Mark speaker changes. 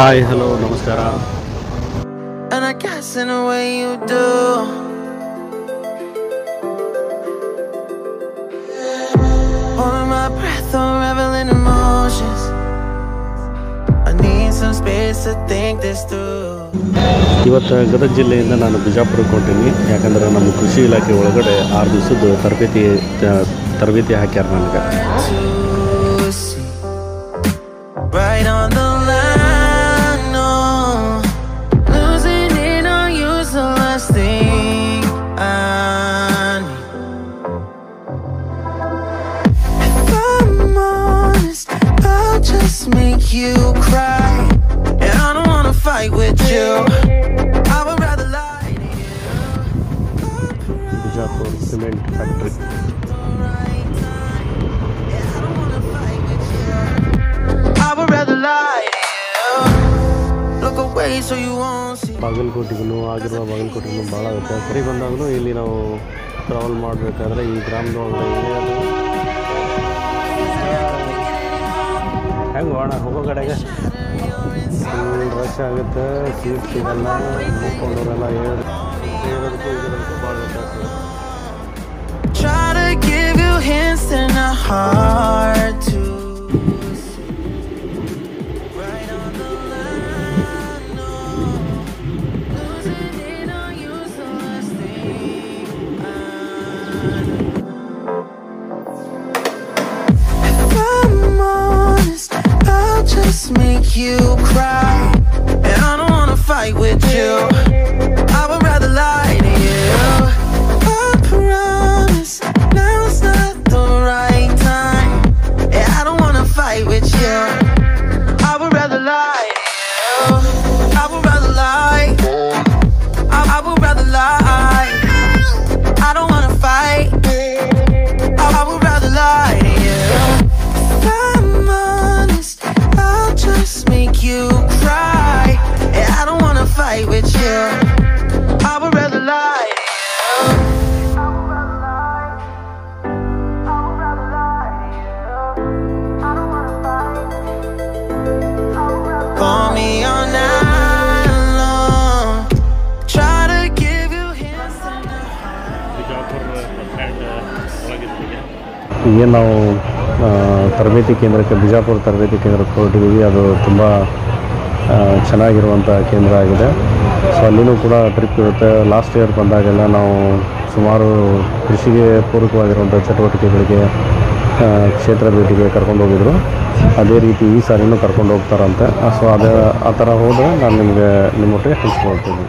Speaker 1: Hi hello ನಮಸ್ಕಾರ.
Speaker 2: And I guess in a way you do. Holding my breath, unraveling emotions. I need some space to think this through.
Speaker 1: ಇವತ್ತು ಗದಗ ಜಿಲ್ಲೆಯಿಂದ ನಾನು ಬಿಜಾಪುರಕ್ಕೆ ಹೊಂಟೀನಿ. ಯಾಕಂದ್ರೆ ನಮ್ಮ ಕೃಷಿ ಇಲಾಖೆ ಒಳಗಡೆ 6 ದಿವಸದ ತರಬೇತಿ ಹಾಕ್ಯಾರ ನನಗೆ.
Speaker 2: Right on the line, no. Losing it on you's the last thing I need. If I'm honest, I'll just make you cry. And I don't wanna fight with you. I would rather lie to you.
Speaker 1: Bijapur cement factory. ಬಾಗಲಕೋಟೆಗೂ ಆಗಿರುವ ಬಾಗಲಕೋಟೆಗೂ ಭಾಳ ಆಗುತ್ತೆ. ಸರಿ ಬಂದಾಗಲೂ ಇಲ್ಲಿ ನಾವು travel ಮಾಡಬೇಕಾದ್ರೆ ಈ ಗ್ರಾಮದೊಳಗಡೆ ಹೆಂಗೆ ಹೋಗೋಣ, ಹೋಗೋ ಕಡೆಗೆ ಫುಲ್ ರಶ್ ಆಗುತ್ತೆ, ಸೀಟ್ ಸಿಗಲ್ಲ, ಮುಕ್ಕೊಂಡವರೆಲ್ಲ ಹೇಳೋದಕ್ಕೂ ಇದಕ್ಕೂ ಭಾಳ ವ್ಯತ್ಯಾಸ.
Speaker 2: Try to give you hints and a heart to just make you cry. And I don't wanna fight with you. I would rather lie to you. I promise now's not the right time. Yeah, I don't wanna fight with you. I would rather lie to you. I would rather lie. I would rather lie. I don't wanna fight. I would rather lie to you. Just make you cry. Yeah, I don't wanna fight with you. I would rather lie to you. Call me all night long. Try to give you hints and
Speaker 1: ಏನು ನಾವು ತರಬೇತಿ ಕೇಂದ್ರಕ್ಕೆ, ಬಿಜಾಪುರ ತರಬೇತಿ ಕೇಂದ್ರಕ್ಕೆ ಹೊರಟಿದ್ದೀವಿ. ಅದು ತುಂಬ ಚೆನ್ನಾಗಿರುವಂಥ ಕೇಂದ್ರ ಆಗಿದೆ. ಸೊ ಅಲ್ಲಿನೂ ಕೂಡ ಟ್ರಿಪ್ ಇರುತ್ತೆ. ಲಾಸ್ಟ್ ಇಯರ್ ಬಂದಾಗೆಲ್ಲ ನಾವು ಸುಮಾರು ಕೃಷಿಗೆ ಪೂರಕವಾಗಿರುವಂಥ ಚಟುವಟಿಕೆಗಳಿಗೆ, ಕ್ಷೇತ್ರ ಭೇಟಿಗೆ ಕರ್ಕೊಂಡು ಹೋಗಿದ್ರು. ಅದೇ ರೀತಿ ಈ ಸಾರಿನೂ ಕರ್ಕೊಂಡು ಹೋಗ್ತಾರಂತೆ. ಸೊ ಆ ಥರ ಹೋದರೆ ನಾನು ನಿಮ್ಮೊಟ್ಟಿಗೆ ಹಂಚ್ಕೊಳ್ತೀನಿ.